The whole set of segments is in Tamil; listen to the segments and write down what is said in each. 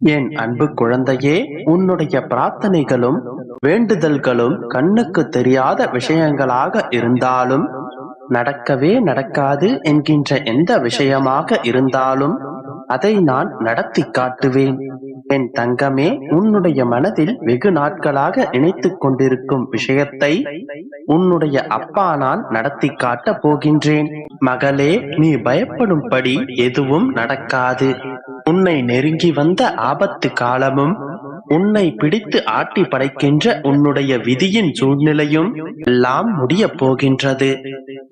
என் அன்பு குழந்தையே, உன்னுடைய பிரார்த்தனைகளும் வேண்டுதல்களும் கண்ணுக்கு தெரியாத விஷயங்களாக இருந்தாலும், நடக்கவே நடக்காது என்கின்ற எந்த விஷயமாக இருந்தாலும் அதை நான் நடத்தி காட்டுவேன். என் தங்கமே, உன்னுடைய மனதில் வெகு நாட்களாக நினைத்துக் கொண்டிருக்கும் விஷயத்தை உன்னுடைய அப்பா நான் நடத்தி காட்டப் போகின்றேன். மகளே, நீ பயப்படும்படி எதுவும் நடக்காது. உன்னை நெருங்கி வந்த ஆபத்து காலமும், உன்னை பிடித்து ஆட்டி படைக்கின்ற உன்னுடைய விதியின் சூழ்நிலையும் எல்லாம் முடியப் போகின்றது.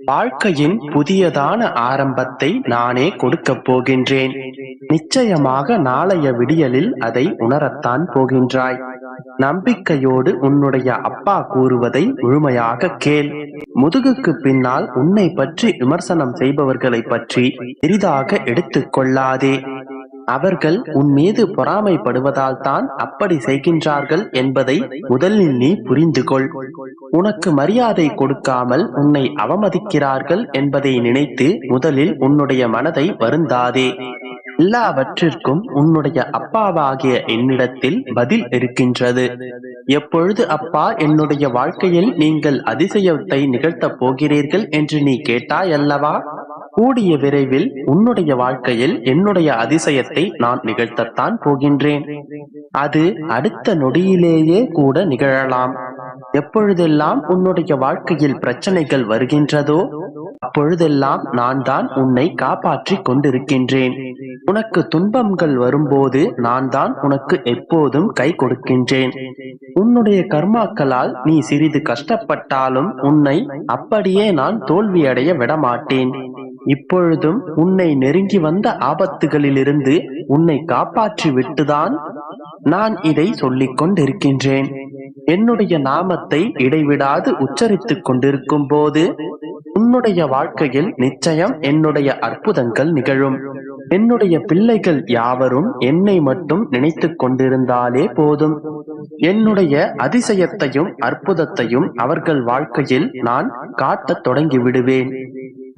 வாழ்க்கையின் புதியதான ஆரம்பத்தை நானே கொடுக்கப் போகின்றேன். நிச்சயமாக நாளைய விடியலில் அதை உணரத்தான் போகின்றாய். நம்பிக்கையோடு உன்னுடைய அப்பா கூறுவதை முழுமையாக கேள். முதுகுக்கு பின்னால் உன்னை பற்றி விமர்சனம் செய்பவர்களை பற்றி பெரிதாக எடுத்துக் கொள்ளாதே. அவர்கள் உன் மீது பொறாமைப்படுவதால் தான் அப்படி செய்கின்றார்கள் என்பதை முதலில் நீ புரிந்து கொள். உனக்கு மரியாதை கொடுக்காமல் உன்னை அவமதிக்கிறார்கள் என்பதை நினைத்து முதலில் உன்னுடைய மனதை வருந்தாதே. எல்லாவற்றிற்கும் உன்னுடைய அப்பாவாகிய என்னிடத்தில் பதில் இருக்கின்றது. எப்பொழுது அப்பா என்னுடைய வாழ்க்கையில் நீங்கள் அதிசயத்தை நிகழ்த்தப் போகிறீர்கள் என்று நீ கேட்டாயல்லவா? கூடிய விரைவில் உன்னுடைய வாழ்க்கையில் என்னுடைய அதிசயத்தை நான் நிகழ்த்தத்தான் போகின்றேன். அது அடுத்த நொடியிலேயே கூட நிகழலாம். எப்பொழுதெல்லாம் உன்னுடைய வாழ்க்கையில் பிரச்சனைகள் வருகின்றதோ அப்பொழுதெல்லாம் நான் தான் உன்னை காப்பாற்றிக் கொண்டிருக்கின்றேன். உனக்கு துன்பங்கள் வரும்போது நான் தான் உனக்கு எப்போதும் கை கொடுக்கின்றேன். உன்னுடைய கர்மாக்களால் நீ சிறிது கஷ்டப்பட்டாலும் உன்னை அப்படியே நான் தோல்வியடைய விடமாட்டேன். இப்பொழுதும் உன்னை நெருங்கி வந்த ஆபத்துகளிலிருந்து உன்னை காப்பாற்றி விட்டுதான் நான் இதை சொல்லிக் கொண்டிருக்கின்றேன். என்னுடைய நாமத்தை இடைவிடாது உச்சரித்துக் கொண்டிருக்கும் போது உன்னுடைய வாழ்க்கையில் நிச்சயம் என்னுடைய அற்புதங்கள் நிகழும். என்னுடைய பிள்ளைகள் யாவரும் என்னை மட்டும் நினைத்துக் கொண்டிருந்தாலே போதும். என்னுடைய அதிசயத்தையும் அற்புதத்தையும் அவர்கள் வாழ்க்கையில் நான் காட்டத் தொடங்கி விடுவேன்.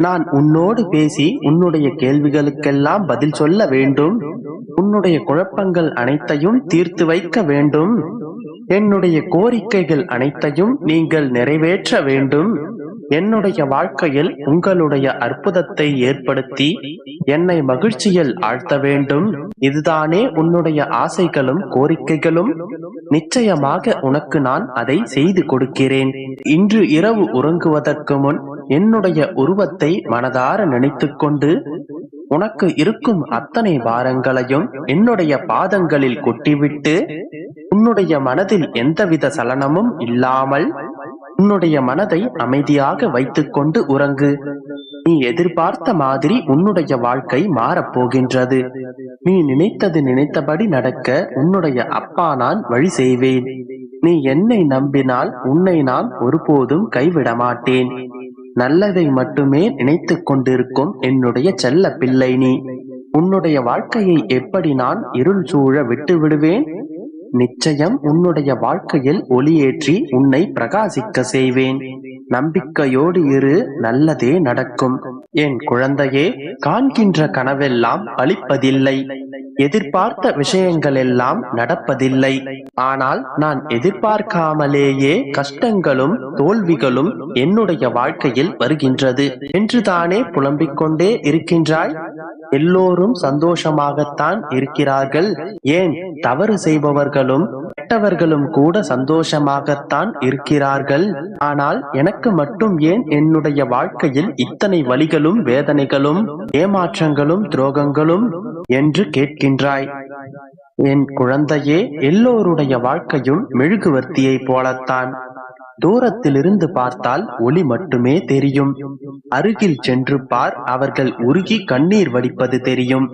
நான் உன்னோடு பேசி உன்னுடைய கேள்விகளுக்கெல்லாம் பதில் சொல்ல வேண்டும். உன்னுடைய குழப்பங்கள் அனைத்தையும் தீர்த்து வைக்க வேண்டும். என்னுடைய கோரிக்கைகள் அனைத்தையும் நீங்கள் நிறைவேற்ற வேண்டும். என்னுடைய வாழ்க்கையில் உங்களுடைய அற்புதத்தை ஏற்படுத்தி என்னை மகிழ்ச்சியில் ஆழ்த்த வேண்டும். இதுதானே உன்னுடைய ஆசைகளும் கோரிக்கைகளும். நிச்சயமாக உனக்கு நான் அதை செய்து கொடுக்கிறேன். இன்று இரவு உறங்குவதற்கு முன் என்னுடைய உருவத்தை மனதார நினைத்துக் கொண்டு உனக்கு இருக்கும் அத்தனை பாரங்களையும் என்னுடைய பாதங்களில் கொட்டிவிட்டு உன்னுடைய மனதில் எந்தவித சலனமும் இல்லாமல் உன்னுடைய மனதை அமைதியாக வைத்துக் கொண்டு உறங்கு. நீ எதிர்பார்த்த மாதிரி உன்னுடைய வாழ்க்கை மாறப்போகின்றது. நீ நினைத்தபடி நடக்க உன்னுடைய அப்பா நான் வழி செய்வேன். நீ என்னை நம்பினால் உன்னை நான் ஒருபோதும் கைவிட மாட்டேன். நல்லதை மட்டுமே நினைத்துக் கொண்டிருக்கும் என்னுடைய செல்ல பிள்ளை நீ. உன்னுடைய வாழ்க்கையை எப்படி நான் இருள் சூழ விட்டு விடுவேன்? நிச்சயம் உன்னுடைய வாழ்க்கையில் ஒளியேற்றி உன்னை பிரகாசிக்க செய்வேன். நம்பிக்கையோடு இரு, நல்லதே நடக்கும். என் குழந்தையே, காண்கின்ற கனவெல்லாம் பலிப்பதில்லை. எதிர்பார்த்த விஷயங்கள் எல்லாம் நடப்பதில்லை. ஆனால் நான் எதிர்பார்க்காமலேயே கஷ்டங்களும் தோல்விகளும் என்னுடைய வாழ்க்கையில் வருகின்றது என்றுதானே புலம்பிக் கொண்டே இருக்கின்றாய். எல்லோரும் சந்தோஷமாகத்தான் இருக்கிறார்கள். ஏன், தவறு செய்பவர்களும் கெட்டவர்களும் கூட சந்தோஷமாகத்தான் இருக்கிறார்கள். ஆனால் எனக்கு மட்டும் ஏன் என்னுடைய வாழ்க்கையில் இத்தனை வலிகளும் வேதனைகளும் ஏமாற்றங்களும் துரோகங்களும் என்று கேட்கின்றாய். என் குழந்தையே, எல்லோருடைய வாழ்க்கையும் மெழுகுவர்த்தியை போலத்தான். தூரத்திலிருந்து பார்த்தால் ஒளி மட்டுமே தெரியும். அருகில் சென்று பார், அவர்கள் உருகி கண்ணீர் வடிப்பது தெரியும்.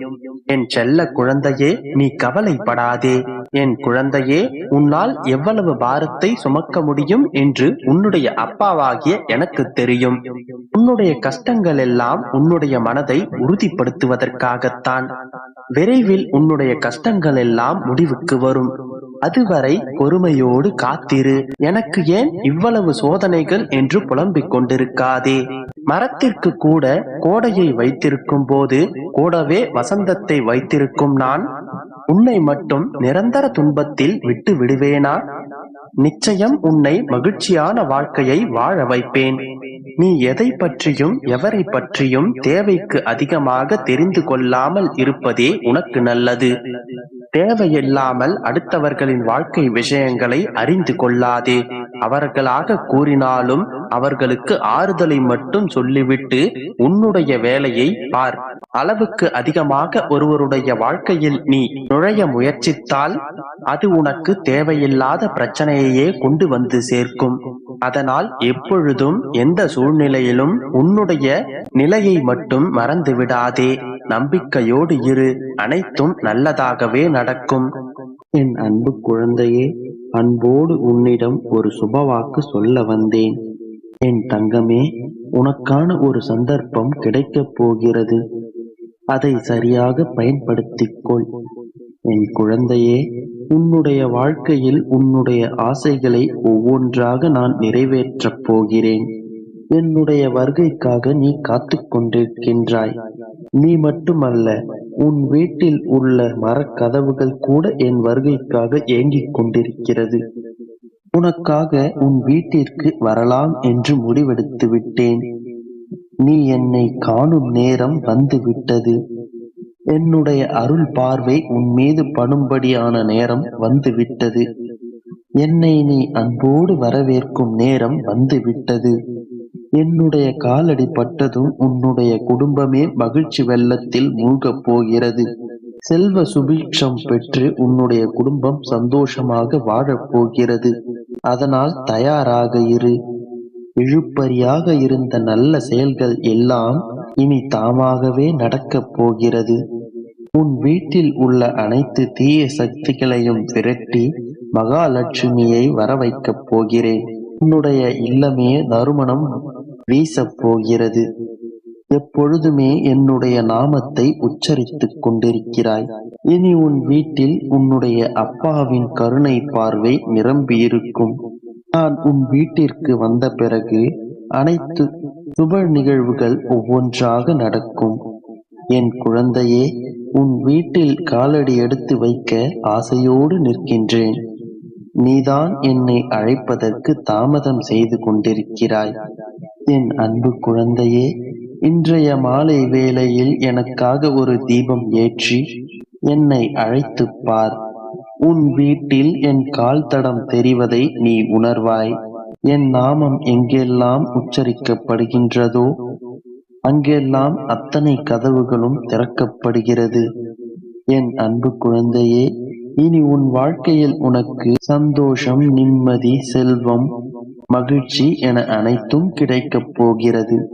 என் செல்ல குழந்தையே, நீ கவலைப்படாதே. என் குழந்தையே, உன்னால் எவ்வளவு பாரத்தை சுமக்க முடியும் என்று உன்னுடைய அப்பாவாகிய எனக்கு தெரியும். உன்னுடைய கஷ்டங்கள் எல்லாம் உன்னுடைய மனதை உறுதிப்படுத்துவதற்காகத்தான். விரைவில் உன்னுடைய கஷ்டங்கள் எல்லாம் முடிவுக்கு வரும். அதுவரை பொறுமையோடு காத்திரு. எனக்கு ஏன் இவ்வளவு சோதனைகள் என்று புலம்பிக் கொண்டிருக்காதே. மரத்திற்கு கூட கோடையை வைத்திருக்கும் போது கூடவே வசந்தத்தை வைத்திருக்கும் நான். உன்னை மட்டும் நிரந்தர துன்பத்தில் விட்டு விடுவேனா? நிச்சயம் உன்னை மகிழ்ச்சியான வாழ்க்கையை வாழ வைப்பேன். நீ எதை பற்றியும் எவரை பற்றியும் தேவைக்கு அதிகமாக தெரிந்து கொள்ளாமல் இருப்பதே உனக்கு நல்லது. தேவையில்லாமல் அடுத்தவர்களின் வாழ்க்கை விஷயங்களை அறிந்து கொள்ளாதே. அவர்களாக கூறினாலும் அவர்களுக்கு ஆறுதலை மட்டும் சொல்லிவிட்டு உன்னுடைய வேலையை பார். அளவுக்கு அதிகமாக ஒருவருடைய வாழ்க்கையில் நீ நுழைய முயற்சித்தால் அது உனக்கு தேவையில்லாத பிரச்சனையையே கொண்டு வந்து சேர்க்கும். அதனால் எப்பொழுதும் எந்த சூழ்நிலையிலும் உன்னுடைய நிலையை மட்டும் மறந்து விடாதே. நம்பிக்கையோடு இரு, அனைத்தும் நல்லதாகவே நடக்கும். என் அன்பு குழந்தையே, அன்போடு உன்னிடம் ஒரு சுபவாக்கு சொல்ல வந்தேன். என் தங்கமே, உனக்கான ஒரு சந்தர்ப்பம் கிடைக்கப் போகிறது. அதை சரியாக பயன்படுத்திக்கொள். என் குழந்தையே, உன்னுடைய வாழ்க்கையில் உன்னுடைய ஆசைகளை ஒவ்வொன்றாக நான் நிறைவேற்றப் போகிறேன். என்னுடைய வருகைக்காக நீ காத்து கொண்டிருக்கின்றாய். நீ மட்டுமல்ல, உன் வீட்டில் உள்ள மரக்கதவுகள் கூட என் வருகைக்காக ஏங்கிக் கொண்டிருக்கிறது. உனக்காக உன் வீட்டிற்கு வரலாம் என்று முடிவெடுத்து விட்டேன். நீ என்னை காணும் நேரம் வந்து விட்டது. என்னுடைய அருள் பார்வை உன் மீது படும்படியான நேரம் வந்து விட்டது. என்னை நீ அன்போடு வரவேற்கும் நேரம் வந்து விட்டது. என்னுடைய காலடி பட்டதும் உன்னுடைய குடும்பமே மகிழ்ச்சி வெள்ளத்தில் மூழ்கப் போகிறது. செல்வ சுபிட்சம் பெற்று உன்னுடைய குடும்பம் சந்தோஷமாக வாழப் போகிறது. அதனால் தயாராக இரு. இழுப்பறியாக இருந்த நல்ல செயல்கள் எல்லாம் இனி தாமாகவே நடக்கப் போகிறது. உன் வீட்டில் உள்ள அனைத்து தீய சக்திகளையும் விரட்டி மகாலட்சுமியை வர வைக்கப் போகிறேன். உன்னுடைய இல்லமே நறுமணம் வீசப் போகிறது. எப்பொழுதுமே என்னுடைய நாமத்தை உச்சரித்துக் கொண்டிருக்கிறாய். இனி உன் வீட்டில் உன்னுடைய அப்பாவின் கருணை பார்வை நிரம்பியிருக்கும். நான் உன் வீட்டிற்கு வந்த பிறகு அனைத்து சுப நிகழ்வுகள் ஒவ்வொன்றாக நடக்கும். என் குழந்தையே, உன் வீட்டில் காலடி எடுத்து வைக்க ஆசையோடு நிற்கின்றேன். நீதான் என்னை அழைப்பதற்கு தாமதம் செய்து கொண்டிருக்கிறாய். என் அன்பு குழந்தையே, இன்றைய மாலை வேளையில் எனக்காக ஒரு தீபம் ஏற்றி என்னை அழைத்துப் பார். உன் வீட்டில் என் கால் தடம் தெரிவதை நீ உணர்வாய். என் நாமம் எங்கெல்லாம் உச்சரிக்கப்படுகின்றதோ அங்கெல்லாம் அத்தனை கதவுகளும் திறக்கப்படுகிறது. என் அன்பு குழந்தையே, இனி உன் வாழ்க்கையில் உனக்கு சந்தோஷம், நிம்மதி, செல்வம், மகிழ்ச்சி என அனைத்தும் கிடைக்கப் போகிறது.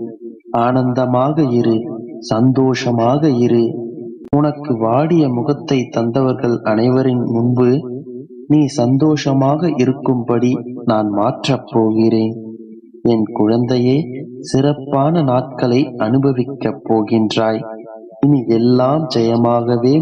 ஆனந்தமாக இரு, சந்தோஷமாக இரு. உனக்கு வாடிய முகத்தை தந்தவர்கள் அனைவரின் முன்பு நீ சந்தோஷமாக இருக்கும்படி நான் மாற்றப் போகிறேன். என் குழந்தையே, சிறப்பான நாட்களை அனுபவிக்கப் போகின்றாய். இனி எல்லாம் ஜெயமாகவே